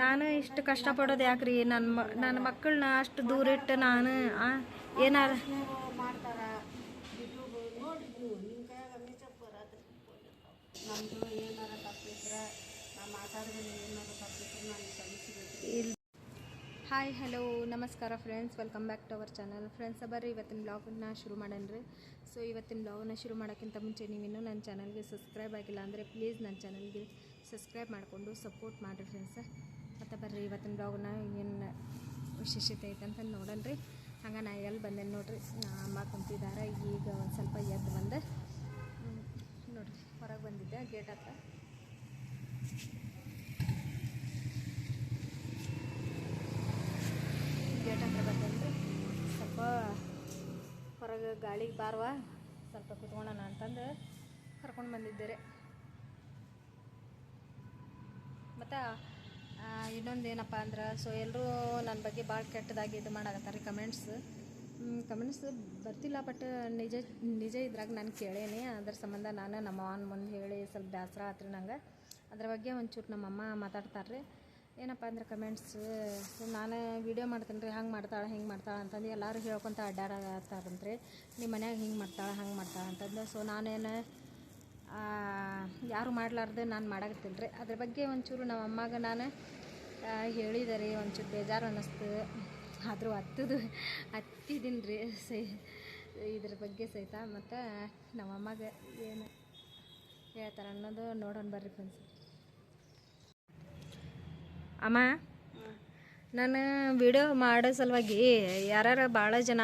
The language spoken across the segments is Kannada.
ನಾನು ಇಷ್ಟು ಕಷ್ಟಪಡೋದು ಯಾಕ್ರಿ? ನನ್ನ ಮಕ್ಕಳನ್ನ ಅಷ್ಟು ದೂರ ಇಟ್ಟು ನಾನು ಏನಾರ ಮಾಡ್ತಾರ ನೋಡಿದ್ವಿ ನಿಮ್ಮ ಕೈಯಾಗ ಮೇಚಪ್ ಬರೋದು ನಮ್ಮದು ಏನಾರ ತಪ್ಪಿದ್ರೆ ನಾ ಮಾತಾಡಿದ್ರೆ ಏನಾರ ತಪ್ಪಿದ್ರೆ ನಾನು ಕ್ಷಮಿಸಬೇಕು. ಹಾಯ್ ಹಲೋ ನಮಸ್ಕಾರ friends, welcome back to our channel. Friends ಬರ್ರಿ ಇವತ್ತಿನ ಬ್ಲಾಗನ್ನ ಶುರು ಮಾಡೋಣ. ಸೊ ಇವತ್ತಿನ ಬ್ಲಾಗನ್ನ ಶುರು ಮಾಡೋಕ್ಕಿಂತ ಮುಂಚೆ ನೀವಿನ್ನೂ ನನ್ನ ಚಾನಲ್ಗೆ ಸಬ್ಸ್ಕ್ರೈಬ್ ಆಗಿಲ್ಲ ಅಂದರೆ ಪ್ಲೀಸ್ ನನ್ನ ಚಾನಲ್ಗೆ ಸಬ್ಸ್ಕ್ರೈಬ್ ಮಾಡಿಕೊಂಡು ಸಪೋರ್ಟ್ ಮಾಡಿರಿ ಫ್ರೆಂಡ್ಸ್. ಮತ್ತು ಬರ್ರಿ ಇವತ್ತಿನ ಬ್ಲಾಗನ್ನ ಏನು ವಿಶೇಷತೆ ಐತೆ ಅಂತ ನೋಡೋಣ ರೀ. ಹಂಗೆ ನಾ ಎಲ್ಲಿ ಬಂದೇನೆ ನೋಡಿರಿ, ಅಮ್ಮ ಕುಂತಿದ್ದಾರೆ. ಈಗ ಒಂದು ಸ್ವಲ್ಪ ಎದ್ದು ಬಂದೆ ನೋಡಿರಿ, ಹೊರಗೆ ಬಂದಿದ್ದೆ ಗೇಟ್ ಹತ್ರ. ಗೇಟ್ ಹತ್ರ ಬಂದೇನೆ ರೀ. ಸ್ವಲ್ಪ ಹೊರಗೆ ಗಾಳಿಗೆ ಬಾರ್ವಾ ಸ್ವಲ್ಪ ಕುತ್ಕೊಳ್ಳೋಣ ಅಂತಂದು ಕರ್ಕೊಂಡು ಬಂದಿದ್ದೆ. ಮತ್ತು ಇನ್ನೊಂದು ಏನಪ್ಪ ಅಂದ್ರೆ, ಸೊ ಎಲ್ಲರೂ ನನ್ನ ಬಗ್ಗೆ ಭಾಳ ಕೆಟ್ಟದಾಗಿ ಇದು ಮಾಡಾಕತ್ತಾರೆ. ಕಮೆಂಟ್ಸ್ ಬರ್ತಿಲ್ಲ, ಬಟ್ ನಿಜ ಇದ್ರಾಗ ನಾನು ಕೇಳೇನಿ. ಅದ್ರ ಸಂಬಂಧ ನಾನು ನಮ್ಮ ಅವ್ವನ ಮುಂದೆ ಹೇಳಿ ಸ್ವಲ್ಪ ಬೇಸರ ಆತ್ರಿ ನಂಗೆ. ಅದ್ರ ಬಗ್ಗೆ ಒಂಚೂರು ನಮ್ಮಮ್ಮ ಮಾತಾಡ್ತಾರೆ ರೀ. ಏನಪ್ಪ ಅಂದ್ರೆ ಕಮೆಂಟ್ಸ್, ನಾನು ವೀಡಿಯೋ ಮಾಡ್ತೀನಿ ರೀ, ಹಂಗೆ ಮಾಡ್ತಾಳೆ ಹಿಂಗೆ ಮಾಡ್ತಾಳೆ ಅಂತಂದು ಎಲ್ಲರೂ ಹೇಳ್ಕೊತ ಅಡ್ಡಾಡತ್ತಾರಂತ್ರಿ. ನಿಮ್ಮ ಮನ್ಯಾಗ ಹಿಂಗೆ ಮಾಡ್ತಾಳೆ ಹಂಗೆ ಮಾಡ್ತಾಳೆ ಅಂತಂದು. ಸೊ ನಾನೇನು ಯಾರು ಮಾಡ್ಲಾರ್ದು ನಾನು ಮಾಡಾಕತ್ತೀನಿ ರೀ. ಅದ್ರ ಬಗ್ಗೆ ಒಂಚೂರು ನಮ್ಮ ಅಮ್ಮಗೆ ನಾನು ಹೇಳಿದೆ ರೀ. ಒಂಚೂರು ಬೇಜಾರು ಅನ್ನಿಸ್ತು, ಆದರೂ ಹತ್ತಿದ್ದೀನಿ ರೀ ಇದ್ರ ಬಗ್ಗೆ ಸಹಿತ. ಮತ್ತು ನಮ್ಮ ಅಮ್ಮಗೆ ಏನು ಹೇಳ್ತಾರೆ ಅನ್ನೋದು ನೋಡೋಣ ಬರ್ರಿ ಫ್ರೆಂಡ್ಸ್. ಅಮ್ಮ, ನಾನು ವಿಡಿಯೋ ಮಾಡೋ ಸಲುವಾಗಿ ಯಾರು ಭಾಳ ಜನ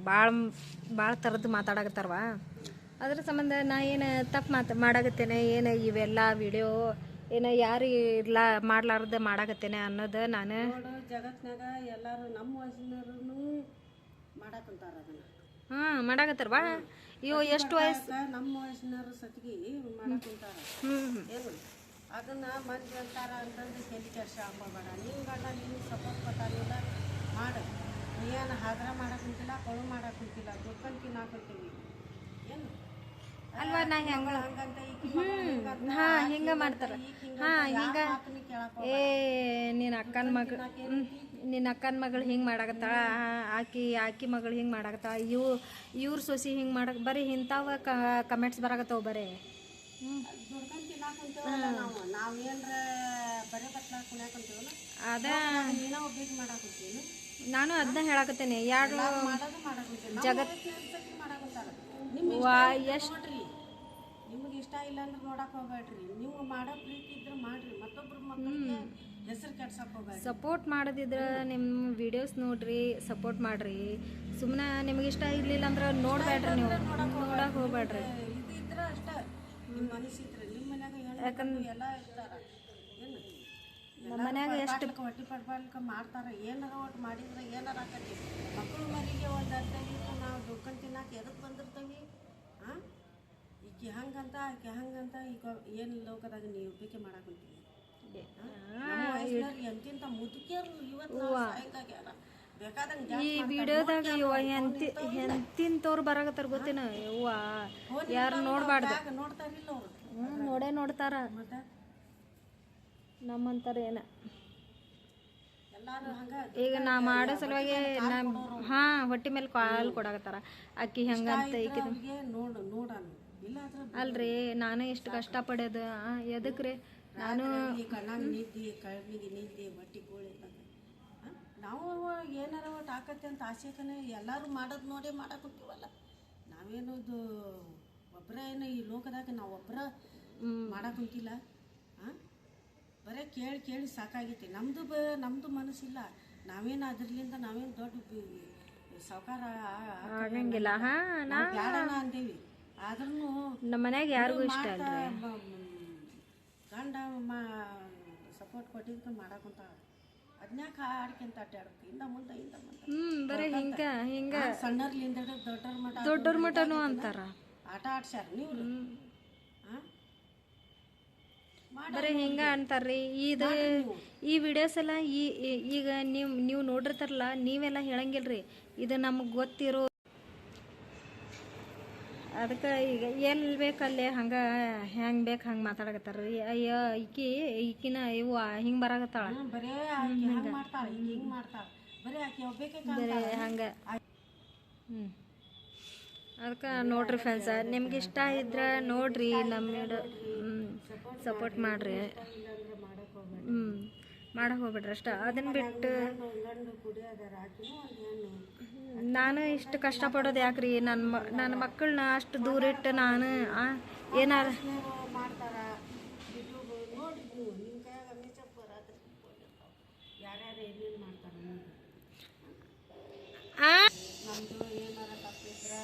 ಭಾಳ ಥರದ್ದು ಮಾತಾಡಕತ್ತಾರವ. ಅದ್ರ ಸಂಬಂಧ ನಾ ಏನು ತಪ್ಪು ಮಾಡಾಕತ್ತೇನೆ, ಏನು ಇವೆಲ್ಲ ವಿಡಿಯೋ ಏನು ಯಾರು ಇಲ್ಲ ಮಾಡ್ಲಾರ್ದೆ ಮಾಡಾಕತ್ತೇನೆ ಅನ್ನೋದು ನಾನು ಜಗತ್ನಾಗ ಎಲ್ಲರೂ ನಮ್ಮ ವಯಸ್ಸಿನವ್ರೂ ಮಾಡಾಕಂತಾರ ಅದನ್ನ. ಮಾಡಾಕತ್ತಾರವಾ. ಅಯ್ಯೋ ಎಷ್ಟು ವಯಸ್ಸು ನಮ್ಮ ವಯಸ್ಸಿನವ್ರು ಸತಿಗೆ ಮಾಡಾಕಂತಾರ. ಏನು ಅದನ್ನ ಮಂದಿ ಅಂತಾರ ಅಂತಂದು ತಲೆ ಕೆಲ್ಸ ಹಾಕೋಬೇಡ. ನಿಮ್ಮ ಗಂಡ ನಿನ್ನ ಸಪೋರ್ಟ್ ಕೊಟ್ಟಾನಿಲ್ಲ ಮಾಡು. ನೀನು ಹಾದ್ರ ಮಾಡಾಕಂತಿಲ್ಲ, ಕಳು ಮಾಡಾಕಂತಿಲ್ಲ, ದುಡ್ಕೊಂಡು ತಿನ್ನಾಕಂತೀವಿ ಏನು ಅಲ್ವಾ? ನಾ ಹಂಗಂತ ಹಿಂಗೆ ಮಾಡ್ತಾರೆ. ಹಿಂಗೆ ನಿನ್ನ ಅಕ್ಕನ ಮಗಳು ಹಿಂಗೆ ಮಾಡಾಕತ್ತಾಳ, ಆಕಿ ಮಗಳು ಹಿಂಗೆ ಮಾಡಾಕತ್ತಾಳ, ಇವ್ರ ಸೊಸಿ ಹಿಂಗೆ ಮಾಡಕ್ಕೆ ಬರೀ ಇಂಥವ ಕಮೆಂಟ್ಸ್ ಬರಾಕತ್ತಾವ ಬರೀ. ದುಡ್ಕೊಂಡು ತಿನ್ನಾಕಂತೀವಲ್ಲ ನಾವು ಏನರ ಬರೀ ಬಟ್ಲ ಕುಣ್ಯಾಕಂತೀವಲ್ಲ ಅದ ನೀನೋ ಒಬ್ಬಿಗೆ ಮಾಡಾಕಂತೀವಿ. ನಾನು ಅದನ್ನ ಹೇಳಾಕತ್ತೇನೆ. ಯಾರು ಮಾಡೋದು ಮಾಡಾಕಂತೀವಿ, ಜಗತ್ ಮಾಡಾಕಂತಾರ. ನೋಡ್ರಿ, ನಿಮ್ಗೆ ಇಷ್ಟ ಇಲ್ಲ ಅಂದ್ರೆ ನೋಡಕ್ಕೆ ಹೋಗ್ಬೇಡ್ರಿ. ನೀವು ಮಾಡೋ ಪ್ರೀತಿ ಇದ್ರೆ ಮಾಡ್ರಿ, ಮತ್ತೊಬ್ರು ಮಕ್ಕಳಿಗೆ ಹೆಸರು ಕೆಡ್ಸಕ್ಕೆ ಹೋಗ್ಬೇಡ್ರಿ. ಸಪೋರ್ಟ್ ಮಾಡೋದಿದ್ರೆ ನಿಮ್ಮ ವಿಡಿಯೋಸ್ ನೋಡ್ರಿ, ಸಪೋರ್ಟ್ ಮಾಡ್ರಿ. ಸುಮ್ಮನೆ ನಿಮ್ಗೆ ಇಷ್ಟ ಇರಲಿಲ್ಲ ಅಂದ್ರೆ ನೋಡ್ಬೇಡ್ರಿ, ನೀವು ನೋಡಕ್ಕೆ ಹೋಗ್ಬೇಡ್ರಿ. ಇದು ಇದ್ರೆ ಅಷ್ಟೇ ನಿಮ್ಮ ಮನಸ್ಸಿದ್ರೆ. ನಿಮ್ಮ ಮನ್ಯಾಗ ಯಾಕಂದ್ರೆ ಎಲ್ಲ ಇರ್ತಾರ, ಏನು ನಮ್ಮ ಮನ್ಯಾಗ ಎಷ್ಟು ಹೊಟ್ಟಿ ಪಡ್ಬಾರ್ಕ ಮಾಡ್ತಾರೆ. ಏನಾರ ಒಟ್ಟು ಮಾಡಿದ್ರೆ ಏನಾರ ಆಕತಿ. ಮಕ್ಕಳು ಮರಿಗೆ ಒಂದು ಅರ್ಥ ಇಟ್ಟು ನಾವು ದುಡ್ಕೊಂಡು ತಿನ್ನಕ್ಕೆ ಎದಕ್ಕೆ ಬಂದಿರ್ತೀವಿ. ಈಕೆ ಹಂಗಂತ ಆಕೆ ಹಂಗಂತ ಈಗ ಏನು ಲೋಕದಾಗ ನೀವು ಒಪ್ಪಿಕೆ ಮಾಡಾಕಂತೀವಿ. ಎಂತಿಂತ ಮುದುಕಿಯರು ಇವತ್ತು ಸಾಯಂಕಾಗ್ಯಾರ. ಬೇಕಾದಂಗೆ ಈ ವಿಡಿಯೋದಾಗ ಎಂತಿಂತವ್ರು ಬರಾಕತ್ತಾರ ಗೊತ್ತೇನ? ಯವ್ವ ಯಾರು ನೋಡ್ಬಾರ್ದು. ನೋಡ್ತಾರಿಲ್ಲ ಅವರು, ನೋಡೇ ನೋಡ್ತಾರ. ಮತ್ತೆ ನಮ್ಮಂತಾರೆ ಏನ ಎಲ್ಲಾರು ಹಂಗ ಈಗ ನಾ ಮಾಡೋ ಸಲುವಾಗಿ ಹೊಟ್ಟಿ ಮೇಲೆ ಕಾಲು ಕೊಡಾಕತ್ತಾರ. ಅಕ್ಕಿ ಹಂಗಂತ ಈಕಿ ನೋಡೋಣ ಇಲ್ಲ ಅಲ್ರಿ. ನಾನು ಎಷ್ಟು ಕಷ್ಟಪಡೋದು ಎದಕ್ರಿ? ನಾನು ಕಣ್ಣಾಗ ನಿದ್ದೆ, ಕಣ್ಣಿಗೆ ನಿದ್ದೆ, ಹೊಟ್ಟಿ ಗೋಳಿ ನಾವು ಏನಾರ ಒಟ್ಟು ಆಕತ್ತೆ ಅಂತ ಆಸೆಕನೇ ಎಲ್ಲರೂ ಮಾಡೋದು ನೋಡಿ ಮಾಡಾಕಂತೀವಲ್ಲ. ನಾವೇನದು ಒಬ್ಬರ ಏನೋ ಈ ಲೋಕದಾಗ ನಾವು ಒಬ್ಬರ ಮಾಡಾಕಂತಿಲ್ಲ. ಬರೀ ಕೇಳಿ ಸಾಕಾಗೈತಿ. ನಮ್ಮದು ಮನಸ್ಸಿಲ್ಲ. ನಾವೇನು ಅದರ್ಲಿಂದ ನಾವೇನು ದೊಡ್ಡ ಸಾವುಕಾರ ಆಗಂಗಿಲ್ಲ. ಬ್ಯಾಡನ ಅಂತೀವಿ, ಆದ್ರೂ ನಮ್ಮ ಮನ್ಯಾಗ ಯಾರಿಗೂ ಇಷ್ಟ ಅಲ್ರಿ. ಗಂಡ ಸಪೋರ್ಟ್ ಕೊಟ್ಟಿದ್ದು ಮಾಡಾಕಂತಾಳ. ಅದ್ನ್ಯಾಕ ಆಡ್ಕೊಂತ ಅಡ್ಡಾಡ್ಬೇಕು ಹಿಂದ ಮುಂದೆ ಬರೀ ಹಿಂಗ ಸಣ್ಣರ್ಲಿಂದ ದೊಡ್ಡವ್ರ ಮಟನು ಅಂತಾರ. ಆಟ ಆಡ್ಸ್ಯಾರ ನೀವು ಬರೀ ಹಿಂಗ ಅಂತಾರ್ರಿ. ಈ ವಿಡಿಯೋಸ್ ಎಲ್ಲ ಈಗ ನೀವು ನೋಡಿರ್ತಾರಲ್ಲ, ನೀವೆಲ್ಲ ಹೇಳಂಗಿಲ್ರಿ. ಇದು ನಮಗೆ ಗೊತ್ತಿರೋ ಅದಕ್ಕೆ ಈಗ ಎಲ್ಲಿ ಬೇಕಲ್ಲೇ ಹಂಗೆ ಹೆಂಗೆ ಬೇಕು ಹಂಗೆ ಮಾತಾಡಕತ್ತಾರ ರೀ. ಅಯ್ಯೋ ಈಕಿನ ಇವು ಹಿಂಗೆ ಬರಾಕತ್ತಾಳ ಬರೇ ಆಕಿ ಹಂಗೆ ಮಾಡ್ತಾಳೆ ಹಿಂಗೆ ಮಾಡ್ತಾಳೆ ಬರೀ ಆಕಿ ಒಬ್ಬಾಕೆ ಬರೀ ಹಂಗೆ. ಅದಕ್ಕೆ ನೋಡ್ರಿ ಫ್ರೆಂಡ್ಸ, ನಿಮ್ಗೆ ಇಷ್ಟ ಇದ್ರೆ ನೋಡ್ರಿ, ನಮ್ಮ ಸಪೋರ್ಟ್ ಮಾಡಿರಿ. ಮಾಡಕ್ಕೆ ಹೋಗ್ಬಿಡ್ರಿ ಅಷ್ಟ. ಅದನ್ನು ಬಿಟ್ಟು ನಾನು ಇಷ್ಟು ಕಷ್ಟಪಡೋದು ಯಾಕ್ರಿ? ನನ್ನ ಮಕ್ಕಳನ್ನ ಅಷ್ಟು ದೂರ ಇಟ್ಟು ನಾನು ಏನಾರ ಮಾಡ್ತಾರ ಯೂಟ್ಯೂಬ್ ನೋಡ್ರಿ ನೀವು ನಿಮ್ಮ ಕೈಯಾಗ ಮೇಚಪ್ ಯಾರ್ಯಾರು ಏನೇನು ಮಾಡ್ತಾರೆ ನಮ್ಮದು ಏನಾರ ತಪ್ಪಿದ್ರೆ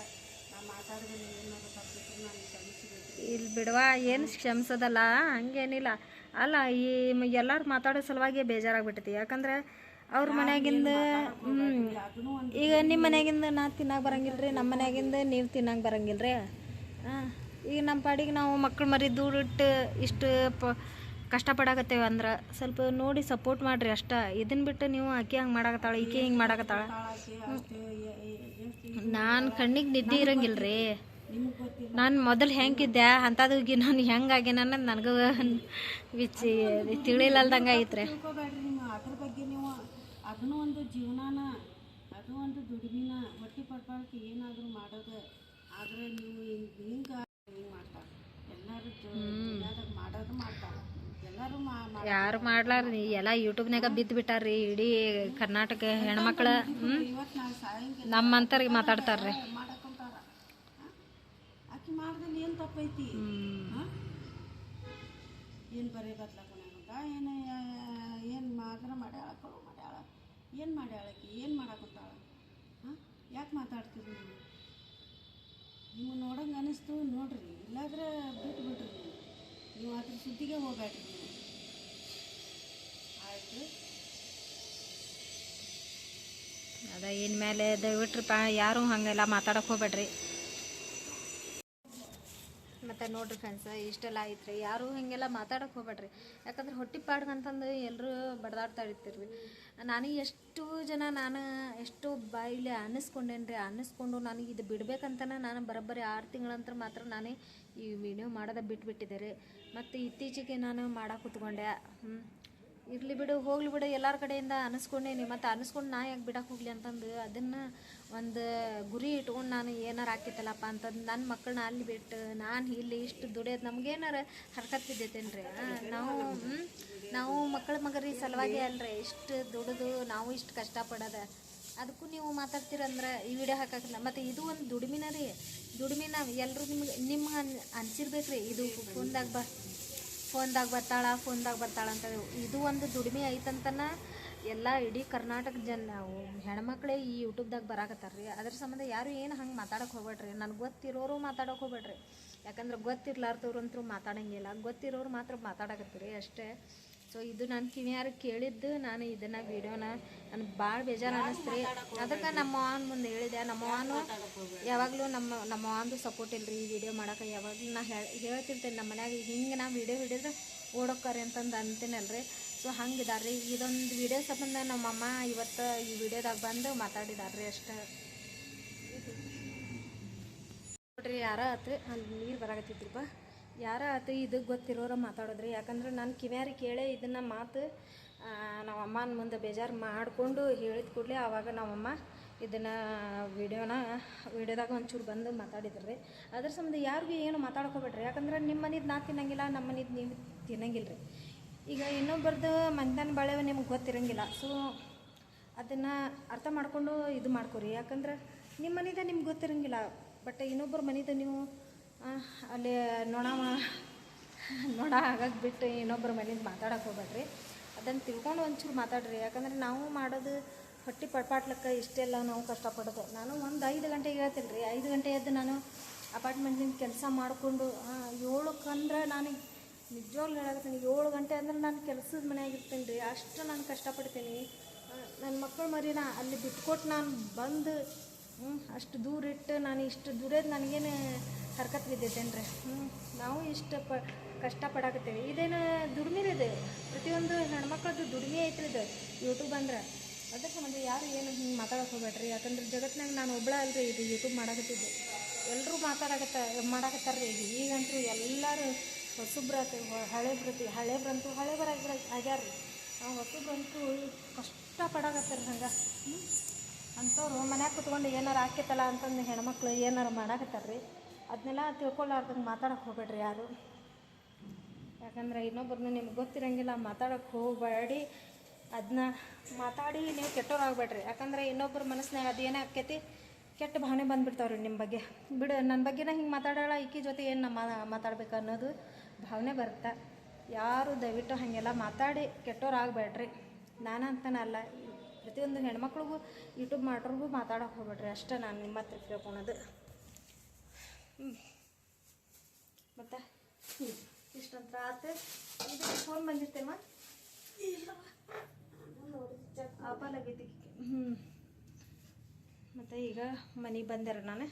ನಾ ಮಾತಾಡಿದ್ರೆ ಏನಾರ ತಪ್ಪಿದ್ರೆ ನಾನು ಕ್ಷಮಿಸ್ಬೇಕು. ಇಲ್ಲಿ ಬಿಡುವ, ಏನು ಕ್ಷಮಿಸೋದಲ್ಲ, ಹಂಗೇನಿಲ್ಲ. ಅಲ್ಲ, ಈ ಎಲ್ಲರೂ ಮಾತಾಡೋ ಸಲುವಾಗಿ ಬೇಜಾರಾಗ್ಬಿಟ್ಟೈತಿ. ಯಾಕಂದ್ರೆ ಅವ್ರ ಮನ್ಯಾಗಿಂದ ಈಗ ನಿಮ್ಮ ಮನ್ಯಾಗಿಂದ ನಾ ತಿನ್ನಕ್ಕೆ ಬರಂಗಿಲ್ಲ ರೀ, ನಮ್ಮ ಮನ್ಯಾಗಿಂದ ನೀವು ತಿನ್ನಕ್ಕೆ ಬರಂಗಿಲ್ಲ ರೀ. ಈಗ ನಮ್ಮ ಪಾಡಿಗೆ ನಾವು ಮಕ್ಳು ಮರಿ ದೂರಿಟ್ಟು ಇಷ್ಟು ಕಷ್ಟಪಡಾಕತ್ತೇವೆ ಅಂದ್ರೆ ಸ್ವಲ್ಪ ನೋಡಿ ಸಪೋರ್ಟ್ ಮಾಡಿರಿ ಅಷ್ಟ. ಇದನ್ನ ಬಿಟ್ಟು ನೀವು ಆಕೆ ಹಂಗೆ ಮಾಡಾಕತ್ತಾಳ, ಈಕೆ ಹಿಂಗೆ ಮಾಡಾಕತ್ತಾಳ. ನಾನು ಕಣ್ಣಿಗೆ ನಿದ್ದೆ ಇರಂಗಿಲ್ಲ ರೀ. ನಾನು ಮೊದಲು ಹೆಂಗಿದ್ದೆ ಅಂಥದ್ದು ನಾನು ಹೆಂಗಾಗ್ಯಾನ ಅನ್ನೋದು ನನಗೂ ತಿಳಿಲಲ್ದಂಗೆ ಐತ್ರಿ. ತಿಳ್ಕೊಬೇಡ್ರಿ ನೀವು ಅದ್ರ ಬಗ್ಗೆ. ನೀವು ಅದನ್ನೂ ಒಂದು ಜೀವನಾನ, ಅದು ಒಂದು ದುಡಿಮಿನ, ಹೊಟ್ಟೆ ಪಡ್ಪಾಳಕ್ಕೆ ಏನಾದರೂ ಮಾಡೋದು. ಆದರೆ ನೀವು ಹಿಂಗೆ ಮಾಡ್ತಾರೆ ಎಲ್ಲರೂ ದುನಿಯಾದಾಗ ಮಾಡೋದು ಮಾಡ್ತಾರೆ ಎಲ್ಲರೂ ಯಾರು ಮಾಡ್ಲಾರ್ರಿ, ಎಲ್ಲ ಯೂಟ್ಯೂಬ್ನಾಗ ಬಿದ್ದು ಬಿಟ್ಟಾರ್ರಿ. ಇಡೀ ಕರ್ನಾಟಕ ಹೆಣ್ಮಕ್ಳು ಇವತ್ತು ನಾವು ಸಾಯಂಕಾಲ ನಮ್ಮಂತರಿಗೆ ಮಾತಾಡ್ತಾರ್ರಿ. ಮಾಡಕ್ಕಂತಾರ ಆಕಿ ಮಾಡ್ದಲ್ಲಿ ಏನು ತಪ್ಪೈತಿ? ಏನು ಬರೀ ಬದ್ಲಾಕೊಂಡ ಏನು ಮಾತ್ರ ಮಾಡ್ಯಾಳ, ಕಳು ಮಾಡ್ಯಾಳ, ಏನು ಮಾಡ್ಯಾಳಕಿ, ಏನು ಮಾಡಕ್ಕಂತಾಳ? ಯಾಕೆ ಮಾತಾಡ್ತೀರಿ ನೀವು? ನೀವು ನೋಡಂಗೆ ಅನಿಸ್ತು ನೋಡ್ರಿ, ಇಲ್ಲಾದ್ರೆ ಬಿಟ್ಟು ಬಿಡ್ರಿ. ನೀವು ಅದ್ರ ಸುದ್ದಿಗೆ ಹೋಗ್ಬೇಡ್ರಿ ನೀವು. ಆಯಿತು, ಅದ ಇನ್ಮೇಲೆ ದಯವಿಟ್ರಪ್ಪ ಯಾರು ಹಂಗೆಲ್ಲ ಮಾತಾಡಕ್ಕೆ ಹೋಗ್ಬೇಡ್ರಿ. ಮತ್ತು ನೋಡ್ರಿ ಫ್ರೆಂಡ್ಸ್, ಇಷ್ಟೆಲ್ಲ ಐತ್ರಿ, ಯಾರು ಹೀಗೆಲ್ಲ ಮಾತಾಡಕ್ಕೆ ಹೋಗ್ಬೇಡ್ರಿ. ಯಾಕಂದ್ರೆ ಹೊಟ್ಟೆ ಪಾಡ್ಗಂತಂದು ಎಲ್ಲರೂ ಬಡ್ದಾಡ್ತಾ ಇರ್ತೀರಿ. ನಾನು ಎಷ್ಟು ಬಾಯಿಲೆ ಅನ್ನಿಸ್ಕೊಂಡೇನಿ ರೀ. ಅನ್ನಿಸ್ಕೊಂಡು ನನಗೆ ಇದು ಬಿಡ್ಬೇಕಂತನೇ ನಾನು ಬರೋಬ್ಬರಿ 6 ತಿಂಗಳಂತರ ಮಾತ್ರ ನಾನೇ ಈ ವಿಡಿಯೋ ಮಾಡೋದ ಬಿಟ್ಬಿಟ್ಟಿದ್ದೆ ರೀ. ಮತ್ತು ಇತ್ತೀಚೆಗೆ ನಾನು ಮಾಡಕ್ಕೆ ಕೂತ್ಕೊಂಡೆ. ಇರಲಿ ಬಿಡು, ಹೋಗ್ಲಿ ಬಿಡು, ಎಲ್ಲರ ಕಡೆಯಿಂದ ಅನ್ನಿಸ್ಕೊಂಡೇನಿ. ಮತ್ತು ಅನ್ನಿಸ್ಕೊಂಡು ನಾ ಯಾಕೆ ಬಿಡಕ್ಕೆ ಹೋಗ್ಲಿ ಅಂತಂದು ಅದನ್ನು ಒಂದು ಗುರಿ ಇಟ್ಕೊಂಡು ನಾನು ಏನಾರು ಆಕಿತ್ತಲ್ಲಪ್ಪ ಅಂತಂದು ನನ್ನ ಮಕ್ಕಳನ್ನ ಅಲ್ಲಿ ಬಿಟ್ಟು ನಾನು ಇಲ್ಲಿ ಇಷ್ಟು ದುಡಿಯೋದು ನಮಗೇನಾರ ಹರ್ಕತ್ ಬಿದ್ದೈತೇನು ರೀ? ನಾವು ಮಗರಿ ಸಲುವಾಗಿ ಅಲ್ರಿ ಇಷ್ಟು ದುಡಿದು ನಾವು ಇಷ್ಟು ಕಷ್ಟಪಡೋದ. ಅದಕ್ಕೂ ನೀವು ಮಾತಾಡ್ತೀರಂದ್ರೆ ಈ ವಿಡಿಯೋ ಹಾಕಕ್ಕೆ. ಮತ್ತು ಇದು ಒಂದು ದುಡಿಮಿನ ರೀ. ದುಡಿಮಿನ ಎಲ್ಲರೂ ನಿಮ್ಗೆ ಅನ್ಸಿರ್ಬೇಕು ರೀ. ಇದು ಫೋನ್ದಾಗ ಬರ್ತಾಳ ಅಂತ. ಇದು ಒಂದು ದುಡಿಮೆ ಐತಂತನ ಎಲ್ಲ ಇಡೀ ಕರ್ನಾಟಕ ನಾವು ಹೆಣ್ಮಕ್ಳೇ ಈ ಯೂಟ್ಯೂಬ್ದಾಗ ಬರಾಕತ್ತಾರ್ರಿ. ಅದ್ರ ಸಂಬಂಧ ಯಾರು ಏನು ಹಂಗೆ ಮಾತಾಡಕ್ಕೆ ಹೋಗ್ಬೇಡ್ರಿ. ನನಗೆ ಗೊತ್ತಿರೋರು ಮಾತಾಡೋಕೆ ಹೋಗ್ಬೇಡ್ರಿ. ಯಾಕಂದ್ರೆ ಗೊತ್ತಿರ್ಲಾರ್ದವ್ರಂತರೂ ಮಾತಾಡೋಂಗಿಲ್ಲ, ಗೊತ್ತಿರೋರು ಮಾತ್ರ ಮಾತಾಡಕತ್ತೀರಿ ಅಷ್ಟೇ. ಸೊ ಇದು ನನ್ನ ಕಿವಿಯಾರು ಕೇಳಿದ್ದು. ನಾನು ಇದನ್ನು ವೀಡಿಯೋನ ನನಗೆ ಭಾಳ ಬೇಜಾರು ಅನ್ನಿಸ್ತೀರಿ. ಅದಕ್ಕೆ ನಮ್ಮ ಅವ್ವನ ಮುಂದೆ ಹೇಳಿದೆ. ನಮ್ಮ ಅವ್ವನು ಯಾವಾಗಲೂ ನಮ್ಮ ಅವ್ವಂದು ಸಪೋರ್ಟ್ ಇಲ್ಲರಿ ಈ ವಿಡಿಯೋ ಮಾಡೋಕೆ. ಯಾವಾಗಲೂ ನಾ ಹೇಳ್ತಿರ್ತೇನೆ ನಮ್ಮ ಮನ್ಯಾಗ ಹಿಂಗೆ ನಾ ವಿಡಿಯೋ ಹಿಡಿದ್ರೆ ಓಡೋಕ್ಕಾರೆ ಅಂತಂದು ಅಂತೀನಲ್ರಿ. ಸೊ ಹಂಗಿದಾರ್ರಿ. ಇದೊಂದು ವಿಡಿಯೋ ಸಂಬಂಧ ನಮ್ಮಮ್ಮ ಇವತ್ತು ಈ ವಿಡಿಯೋದಾಗ ಬಂದು ಮಾತಾಡಿದಾರ್ರಿ ಅಷ್ಟೇ. ನೋಡ್ರಿ, ಯಾರ ಆತು ಅಲ್ಲಿ ನೀರು ಬರಾಕತ್ತಿದ್ರಿಪ್ಪ, ಯಾರ ಆತು ಇದು ಗೊತ್ತಿರೋರ ಮಾತಾಡೋದ್ರಿ. ಯಾಕಂದ್ರೆ ನಾನು ಕಿವ್ಯಾರಿ ಕೇಳೇ ಇದನ್ನು ಮಾತು ನಮ್ಮ ಅಮ್ಮನ ಮುಂದೆ ಬೇಜಾರು ಮಾಡಿಕೊಂಡು ಹೇಳಿದ ಕೂಡಲೇ ಆವಾಗ ನಮ್ಮಮ್ಮ ಇದನ್ನು ವಿಡಿಯೋದಾಗ ಒಂಚೂರು ಬಂದು ಮಾತಾಡಿದ್ರಿ ರೀ. ಅದ್ರ ಸಂಬಂಧ ಯಾರಿಗೂ ಏನು ಮಾತಾಡ್ಕೋಬೇಡ್ರಿ. ಯಾಕಂದ್ರೆ ನಿಮ್ಮ ಮನೇದು ನಾ ತಿನ್ನಂಗಿಲ್ಲ, ನಮ್ಮ ಮನೇದು ನೀವು ತಿನ್ನಂಗಿಲ್ಲ ರೀ. ಈಗ ಇನ್ನೊಬ್ಬರದ್ದು ಮಂದನ ಬಾಳೆ ನಿಮ್ಗೆ ಗೊತ್ತಿರಂಗಿಲ್ಲ. ಸೊ ಅದನ್ನು ಅರ್ಥ ಮಾಡಿಕೊಂಡು ಇದು ಮಾಡ್ಕೊರಿ. ಯಾಕಂದ್ರೆ ನಿಮ್ಮ ಮನೇದ ನಿಮ್ಗೆ ಗೊತ್ತಿರಂಗಿಲ್ಲ, ಬಟ್ ಇನ್ನೊಬ್ಬರ ಮನೇದು ನೀವು ಅಲ್ಲಿ ನೋಡ ಆಗಕ್ಕೆ ಬಿಟ್ಟು ಇನ್ನೊಬ್ಬರ ಮನೇದು ಮಾತಾಡಕ್ಕೆ ಹೋಗ್ಬೇಡ್ರಿ. ಅದನ್ನು ತಿಳ್ಕೊಂಡು ಒಂಚೂರು ಮಾತಾಡ್ರಿ. ಯಾಕಂದ್ರೆ ನಾವು ಮಾಡೋದು ಹೊಟ್ಟೆ ಪಡ್ಪಾಟ್ಲಕ್ಕೆ ಇಷ್ಟೆಲ್ಲ ನಾವು ಕಷ್ಟಪಡೋದು. ನಾನು ಒಂದು 5 ಗಂಟೆಗೆ ಹೇಳ್ತೀನಿ ರೀ. 5 ಗಂಟೆ ಎದ್ದು ನಾನು ಅಪಾರ್ಟ್ಮೆಂಟಿನ ಕೆಲಸ ಮಾಡಿಕೊಂಡು 7 ನಾನು ನಿಜವಾಗ್ಲೂ ಹೇಳಾಕತ್ತೀನಿ, 7 ಗಂಟೆ ಅಂದ್ರೆ ನಾನು ಕೆಲಸದ ಮನೆಯಾಗ ಇರ್ತೀನಿ ರೀ. ಅಷ್ಟು ನಾನು ಕಷ್ಟಪಡ್ತೀನಿ. ನನ್ನ ಮಕ್ಕಳು ಮರಿನ ಅಲ್ಲಿ ಬಿಟ್ಕೊಟ್ಟು ನಾನು ಬಂದು ಅಷ್ಟು ದೂರ ಇಟ್ಟು ನಾನು ಇಷ್ಟು ದುಡಿಯೋದು ನನಗೇನು ಹರ್ಕತ್ ಬಿದ್ದೈತೇನು ರೀ? ನಾವು ಇಷ್ಟು ಕಷ್ಟಪಡಾಕತ್ತೀವಿ. ಇದೇನು ದುಡಿಮೆ ಇದೆ, ಪ್ರತಿಯೊಂದು ಹೆಣ್ಮಕ್ಳದ್ದು ದುಡಿಮೆ ಐತ್ರಿ ಇದು ಯೂಟ್ಯೂಬ್ ಅಂದ್ರೆ. ಅದ್ರ ಸಂಬಂಧ ಯಾರು ಏನು ಹಿಂಗೆ ಮಾತಾಡೋಕೆ ಹೋಗ್ಬೇಡ್ರಿ. ಯಾಕಂದ್ರೆ ಜಗತ್ತಿನಾಗ ನಾನು ಒಬ್ಬಳ ಅಲ್ರಿ ಇದು ಯೂಟ್ಯೂಬ್ ಮಾಡಾಕತ್ತಿದ್ದೆ. ಎಲ್ಲರೂ ಮಾಡಾಕತ್ತಾರ ರೀ ಈಗಂತೂ ಎಲ್ಲರೂ ಹೊಸಬ್ರತಿ ಹಳೆಬ್ರಂತೂ ಆಗ್ಯಾರ ರೀ ಹೊಸಬ್ರಂತೂ ಕಷ್ಟಪಡಾಕತ್ತಾರ ಹಂಗೆ ಅಂಥವ್ರು ಮನ್ಯಾಗ ಕುತ್ಕೊಂಡು ಏನಾರು ಆಕೈತಲ್ಲ ಅಂತಂದು ಹೆಣ್ಮಕ್ಳು ಏನಾರು ಮಾಡಾಕತ್ತಾರ ರೀ ಅದನ್ನೆಲ್ಲ ತಿಳ್ಕೊಳ್ಳಾರ್ದಂಗೆ ಮಾತಾಡೋಕೆ ಹೋಗ್ಬೇಡ್ರಿ ಯಾರು. ಯಾಕಂದ್ರೆ ಇನ್ನೊಬ್ಬರನ್ನ ನಿಮ್ಗೆ ಗೊತ್ತಿರಂಗಿಲ್ಲ ಮಾತಾಡೋಕೆ ಹೋಗಬೇಡಿ. ಅದನ್ನ ಮಾತಾಡಿ ನೀವು ಕೆಟ್ಟೋರಾಗಬೇಡ್ರಿ. ಯಾಕಂದ್ರೆ ಇನ್ನೊಬ್ಬರ ಮನಸ್ಸಿನಾಗ ಅದೇನೇ ಆಕೈತಿ ಕೆಟ್ಟ ಭಾವನೆ ಬಂದುಬಿಡ್ತಾವ್ರಿ ನಿಮ್ಮ ಬಗ್ಗೆ. ಬಿಡು ನನ್ನ ಬಗ್ಗೆನ ಹಿಂಗೆ ಮಾತಾಡೋಣ ಈಕಿ ಜೊತೆ ಏನು ಮಾತಾಡ್ಬೇಕು ಅನ್ನೋದು ಭಾವನೆ ಬರುತ್ತೆ. ಯಾರು ದಯವಿಟ್ಟು ಹಾಗೆಲ್ಲ ಮಾತಾಡಿ ಕೆಟ್ಟೋರಾಗಬೇಡ್ರಿ. ನಾನಂತನಲ್ಲ, ಪ್ರತಿಯೊಂದು ಹೆಣ್ಮಕ್ಳಿಗೂ ಯೂಟ್ಯೂಬ್ ಮಾಡೋರಿಗೂ ಮಾತಾಡೋಕೆ ಹೋಗ್ಬೇಡ್ರಿ ಅಷ್ಟೇ ನಾನು ನಿಮ್ಮ ಹತ್ರ ಕೇಳ್ಕೊಳೋದು. ಮತ್ತು ಇಷ್ಟಂತ ಆತು. ಇದು ಫೋನ್ ಬಂದಿತ್ತೇಮ್ಮ ಆಪಲ್ ಆಗೈತಿ. ಮತ್ತು ಈಗ ಮನೆಗೆ ಬಂದೆ ನಾನು.